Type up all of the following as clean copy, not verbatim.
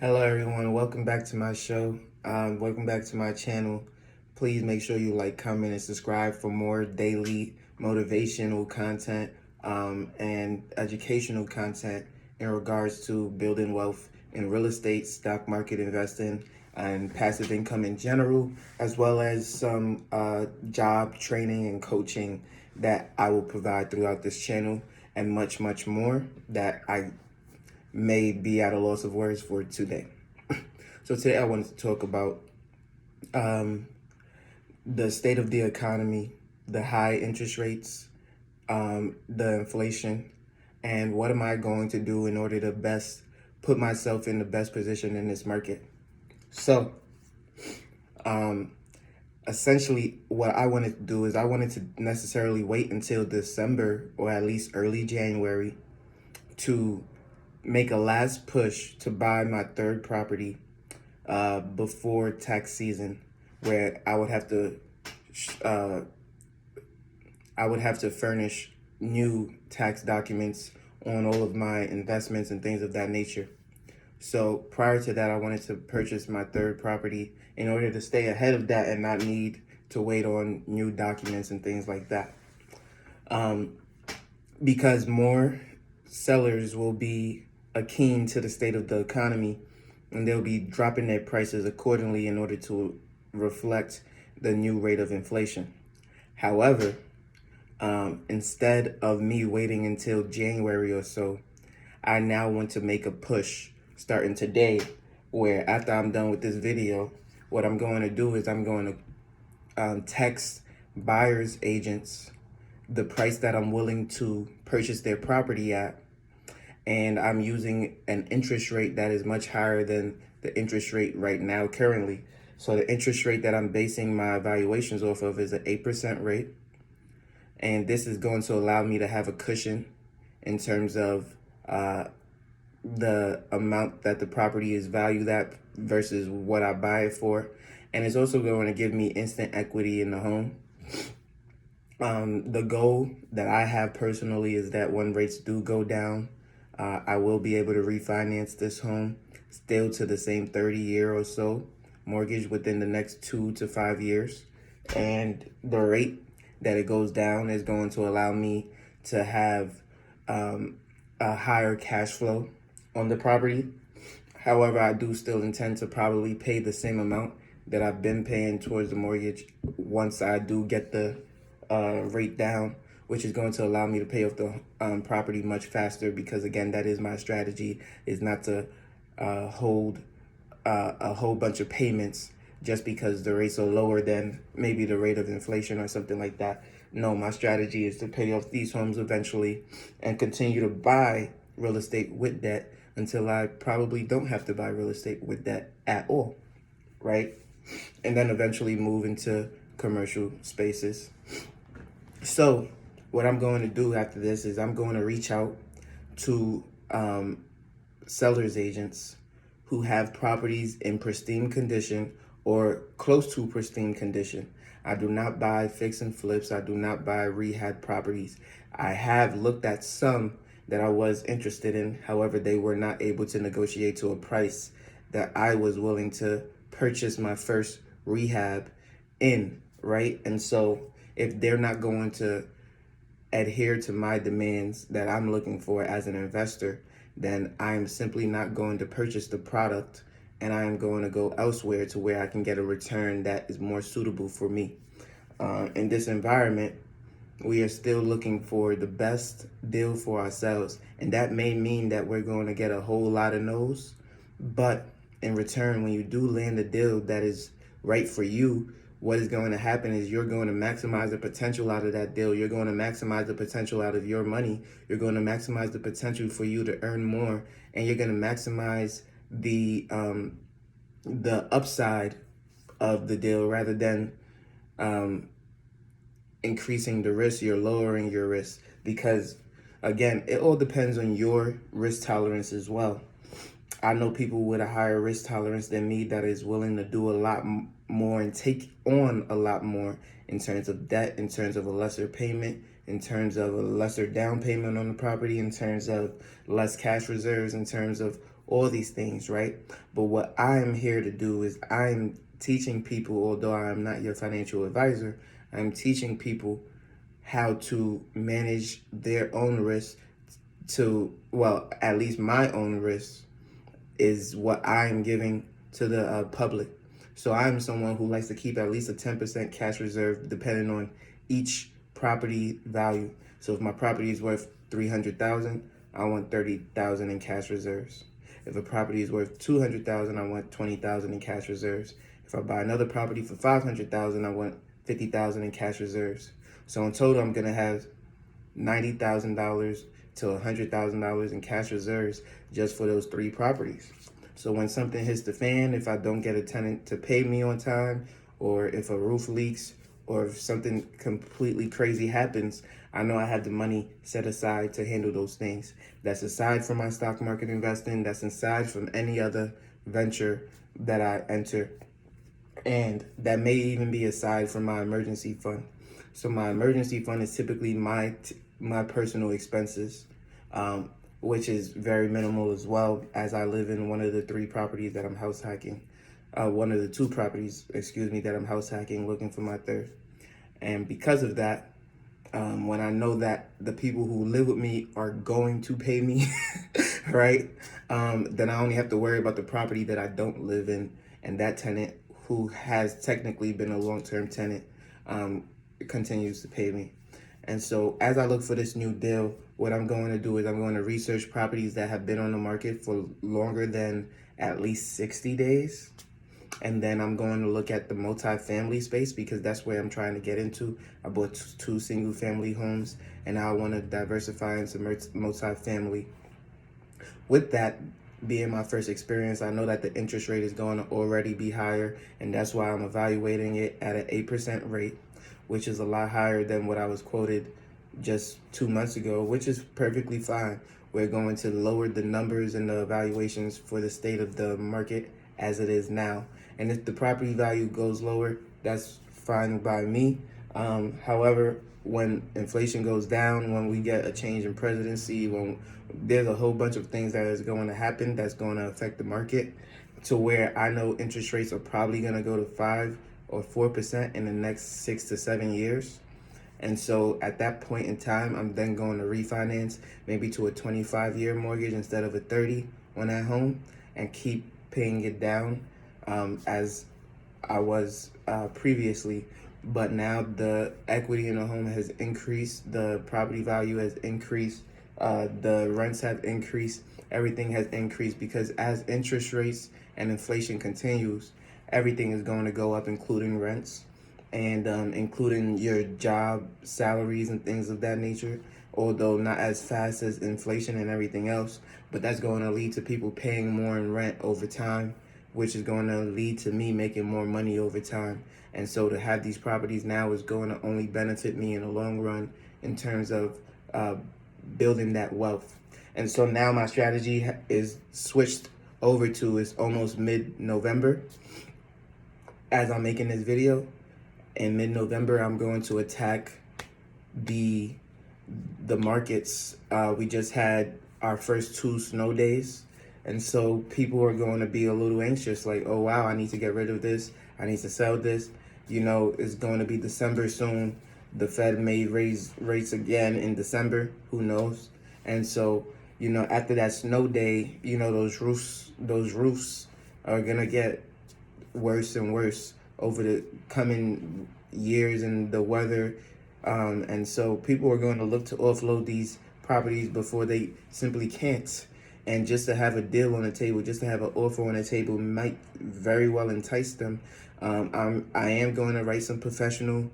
Hello everyone, welcome back to my show. Welcome back to my channel. Please make sure you like, comment, and subscribe for more daily motivational content and educational content in regards to building wealth in real estate, stock market investing, and passive income in general, as well as some job training and coaching that I will provide throughout this channel, and much, much more that I may be at a loss of words for today. So today I wanted to talk about the state of the economy, the high interest rates, the inflation, and what am I going to do in order to best put myself in the best position in this market. So essentially what I wanted to do is I wanted to necessarily wait until December or at least early January to make a last push to buy my third property before tax season, where I would have to furnish new tax documents on all of my investments and things of that nature. So prior to that, I wanted to purchase my third property in order to stay ahead of that and not need to wait on new documents and things like that. Because more sellers will be keen to the state of the economy, and they'll be dropping their prices accordingly in order to reflect the new rate of inflation. However, instead of me waiting until January or so, I now want to make a push starting today, where after I'm done with this video, what I'm going to do is I'm going to text buyers agents the price that I'm willing to purchase their property at, and I'm using an interest rate that is much higher than the interest rate right now currently. So the interest rate that I'm basing my evaluations off of is an 8% rate. And this is going to allow me to have a cushion in terms of the amount that the property is valued at versus what I buy it for. And it's also going to give me instant equity in the home. The goal that I have personally is that when rates do go down, I will be able to refinance this home still to the same 30-year or so mortgage within the next 2 to 5 years. And the rate that it goes down is going to allow me to have a higher cash flow on the property. However, I do still intend to probably pay the same amount that I've been paying towards the mortgage once I do get the rate down, which is going to allow me to pay off the property much faster, because again, that is my strategy, is not to hold a whole bunch of payments just because the rates are lower than maybe the rate of inflation or something like that. No, my strategy is to pay off these homes eventually and continue to buy real estate with debt until I probably don't have to buy real estate with debt at all, right? And then eventually move into commercial spaces. So what I'm going to do after this is I'm going to reach out to sellers agents who have properties in pristine condition or close to pristine condition. I do not buy fix and flips. I do not buy rehab properties. I have looked at some that I was interested in. However, they were not able to negotiate to a price that I was willing to purchase my first rehab in, right? And so if they're not going to adhere to my demands that I'm looking for as an investor, then I am simply not going to purchase the product, and I am going to go elsewhere to where I can get a return that is more suitable for me. In this environment, we are still looking for the best deal for ourselves, and that may mean that we're going to get a whole lot of no's, but in return, when you do land a deal that is right for you, what is going to happen is you're going to maximize the potential out of that deal. You're going to maximize the potential out of your money. You're going to maximize the potential for you to earn more, and you're going to maximize the upside of the deal rather than increasing the risk. You're lowering your risk, because again, it all depends on your risk tolerance as well. I know people with a higher risk tolerance than me that is willing to do a lot more and take on a lot more in terms of debt, in terms of a lesser payment, in terms of a lesser down payment on the property, in terms of less cash reserves, in terms of all these things, right? But what I am here to do is I'm teaching people, although I am not your financial advisor, I'm teaching people how to manage their own risk to, well, at least my own risk is what I'm giving to the public. So I'm someone who likes to keep at least a 10% cash reserve depending on each property value. So if my property is worth 300,000, I want 30,000 in cash reserves. If a property is worth 200,000, I want 20,000 in cash reserves. If I buy another property for 500,000, I want 50,000 in cash reserves. So in total, I'm gonna have $90,000 to $100,000 in cash reserves just for those 3 properties. So when something hits the fan, if I don't get a tenant to pay me on time, or if a roof leaks, or if something completely crazy happens, I know I have the money set aside to handle those things. That's aside from my stock market investing, that's aside from any other venture that I enter, and that may even be aside from my emergency fund. So my emergency fund is typically my personal expenses, which is very minimal as well, as I live in one of the 3 properties that I'm house hacking. One of the 2 properties, that I'm house hacking, looking for my 3rd. And because of that, when I know that the people who live with me are going to pay me, right, then I only have to worry about the property that I don't live in, and that tenant who has technically been a long-term tenant continues to pay me. And so as I look for this new deal, what I'm going to do is I'm going to research properties that have been on the market for longer than at least 60 days. And then I'm going to look at the multi-family space because that's where I'm trying to get into. I bought 2 single-family homes, and now I want to diversify into multi-family. With that being my first experience, I know that the interest rate is going to already be higher, and that's why I'm evaluating it at an 8% rate, which is a lot higher than what I was quoted just 2 months ago, which is perfectly fine. We're going to lower the numbers and the evaluations for the state of the market as it is now. And if the property value goes lower, that's fine by me. However, when inflation goes down, when we get a change in presidency, when there's a whole bunch of things that is going to happen that's going to affect the market, to where I know interest rates are probably going to go to 5 or 4% in the next 6 to 7 years. And so at that point in time, I'm then going to refinance maybe to a 25-year mortgage instead of a 30 on that home, and keep paying it down as I was previously. But now the equity in the home has increased, the property value has increased, the rents have increased, everything has increased, because as interest rates and inflation continues, everything is going to go up, including rents and including your job salaries and things of that nature, although not as fast as inflation and everything else. But that's going to lead to people paying more in rent over time, which is going to lead to me making more money over time. And so to have these properties now is going to only benefit me in the long run in terms of building that wealth. And so now my strategy is switched over to, it's almost mid-November as I'm making this video. In mid-November, I'm going to attack the markets. We just had our first 2 snow days. And so people are going to be a little anxious, like, oh, wow, I need to get rid of this. I need to sell this. You know, it's going to be December soon. The Fed may raise rates again in December. Who knows? And so, you know, after that snow day, you know, those roofs are going to get worse and worse over the coming years and the weather. And so people are going to look to offload these properties before they simply can't. And just to have a deal on the table, just to have an offer on the table might very well entice them. I am going to write some professional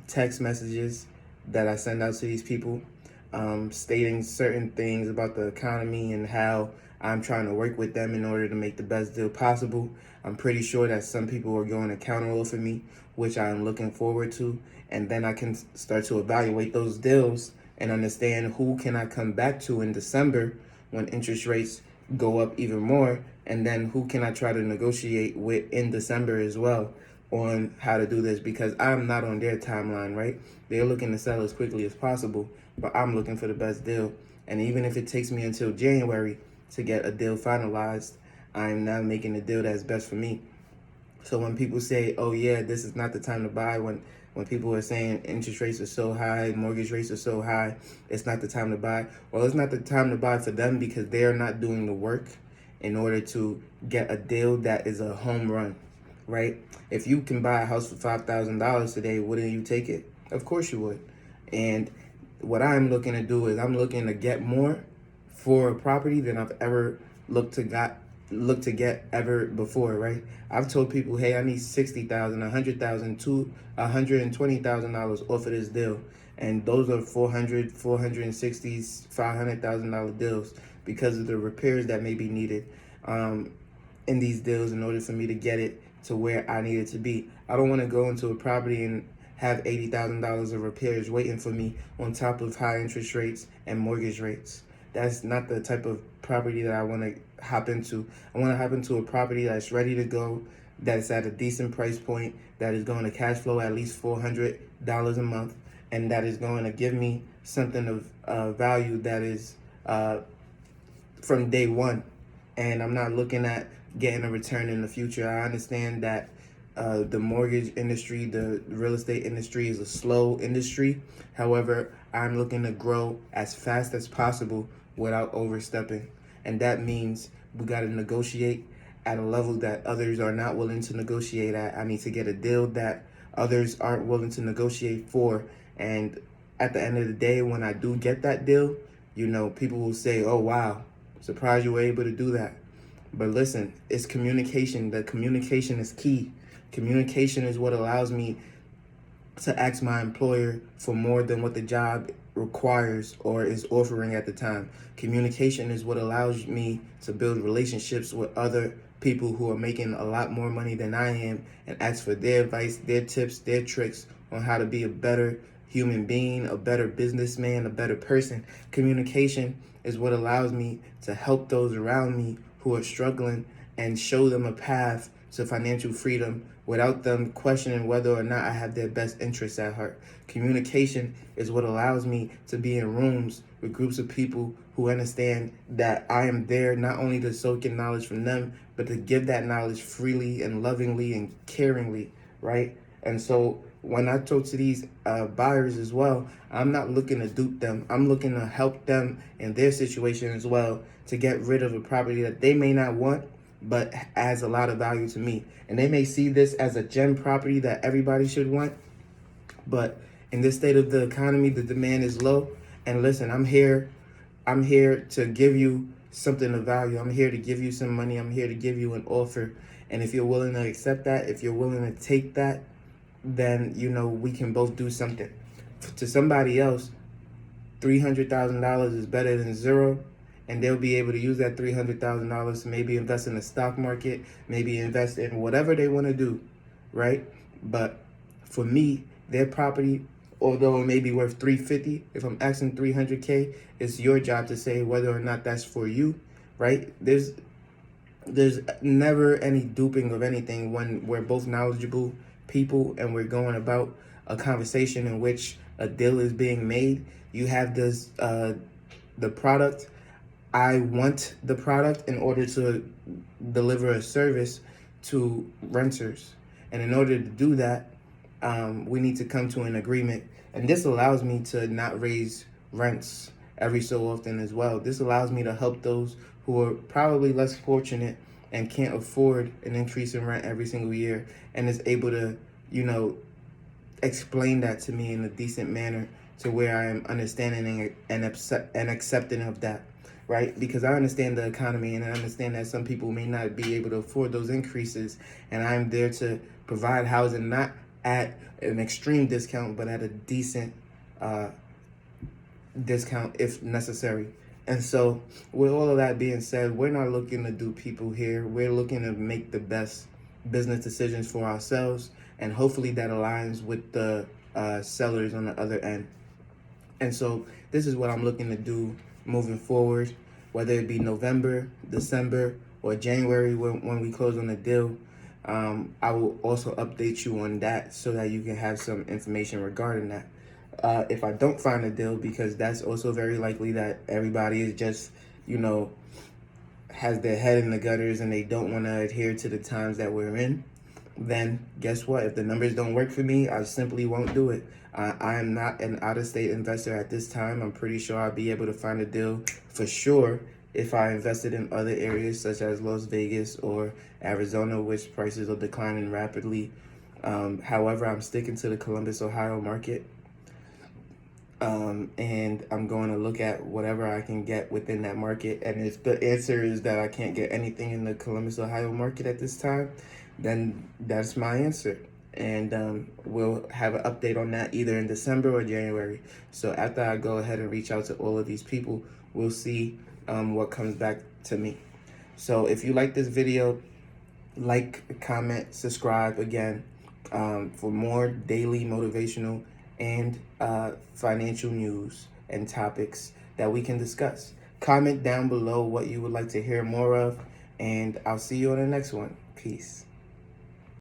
text messages that I send out to these people, stating certain things about the economy and how I'm trying to work with them in order to make the best deal possible. I'm pretty sure that some people are going to counter offer me, which I'm looking forward to. And then I can start to evaluate those deals and understand who can I come back to in December when interest rates go up even more, and then who can I try to negotiate with in December as well on how to do this, because I'm not on their timeline, right? They're looking to sell as quickly as possible, but I'm looking for the best deal. And even if it takes me until January to get a deal finalized. I'm now making a deal that's best for me. So when people say, "Oh yeah, this is not the time to buy," when people are saying interest rates are so high, mortgage rates are so high, it's not the time to buy. Well, it's not the time to buy for them because they are not doing the work in order to get a deal that is a home run, right? If you can buy a house for $5,000 today, wouldn't you take it? Of course you would. And what I'm looking to do is I'm looking to get more for a property than I've ever looked to get ever before, right? I've told people, hey, I need 60,000, 100,000, to $120,000 off of this deal, and those are 460, $500,000 deals because of the repairs that may be needed in these deals in order for me to get it to where I need it to be. I don't want to go into a property and have $80,000 of repairs waiting for me on top of high interest rates and mortgage rates. That's not the type of property that I want to hop into. I want to hop into a property that's ready to go, that's at a decent price point, that is going to cash flow at least $400 a month, and that is going to give me something of value that is from day one. And I'm not looking at getting a return in the future. I understand that the mortgage industry, the real estate industry is a slow industry. However, I'm looking to grow as fast as possible without overstepping. And that means we got to negotiate at a level that others are not willing to negotiate at. I need to get a deal that others aren't willing to negotiate for. And at the end of the day, when I do get that deal, people will say, "Oh, wow, surprised you were able to do that." But listen, it's communication. The communication is key. Communication is what allows me to ask my employer for more than what the job requires or is offering at the time. Communication is what allows me to build relationships with other people who are making a lot more money than I am and ask for their advice, their tips, their tricks on how to be a better human being, a better businessman, a better person. Communication is what allows me to help those around me who are struggling and show them a path to financial freedom without them questioning whether or not I have their best interests at heart. Communication is what allows me to be in rooms with groups of people who understand that I am there not only to soak in knowledge from them, but to give that knowledge freely and lovingly and caringly, right? And so when I talk to these buyers as well, I'm not looking to dupe them. I'm looking to help them in their situation as well to get rid of a property that they may not want, but adds a lot of value to me. And they may see this as a gem property that everybody should want, but in this state of the economy, the demand is low. And listen, I'm here to give you something of value. I'm here to give you some money. I'm here to give you an offer. And if you're willing to accept that, if you're willing to take that, then we can both do something. To somebody else, $300,000 is better than zero, and they'll be able to use that $300,000 to maybe invest in the stock market, maybe invest in whatever they want to do, right? But for me, their property, although it may be worth $350, if I'm asking $300K, it's your job to say whether or not that's for you, right? There's never any duping of anything when we're both knowledgeable people and we're going about a conversation in which a deal is being made. You have this the product. I want the product in order to deliver a service to renters, and in order to do that, we need to come to an agreement. And this allows me to not raise rents every so often as well. This allows me to help those who are probably less fortunate and can't afford an increase in rent every single year, and is able to, explain that to me in a decent manner to where I am understanding and accepting of that, right? Because I understand the economy and I understand that some people may not be able to afford those increases, and I'm there to provide housing not at an extreme discount, but at a decent discount if necessary. And so with all of that being said, we're not looking to do people here. We're looking to make the best business decisions for ourselves, and hopefully that aligns with the sellers on the other end. And so this is what I'm looking to do moving forward, whether it be November, December, or January when we close on the deal. I will also update you on that so that you can have some information regarding that. If I don't find a deal, because that's also very likely that everybody is just, has their head in the gutters and they don't want to adhere to the times that we're in, then guess what? If the numbers don't work for me, I simply won't do it. I am not an out-of-state investor at this time. I'm pretty sure I'll be able to find a deal for sure if I invested in other areas such as Las Vegas or Arizona, which prices are declining rapidly. However, I'm sticking to the Columbus, Ohio market. And I'm going to look at whatever I can get within that market. And if the answer is that I can't get anything in the Columbus, Ohio market at this time, then that's my answer. And we'll have an update on that either in December or January. So after I go ahead and reach out to all of these people, we'll see what comes back to me. So if you like this video, like, comment, subscribe again for more daily motivational and financial news and topics that we can discuss. Comment down below what you would like to hear more of, and I'll see you on the next one. Peace.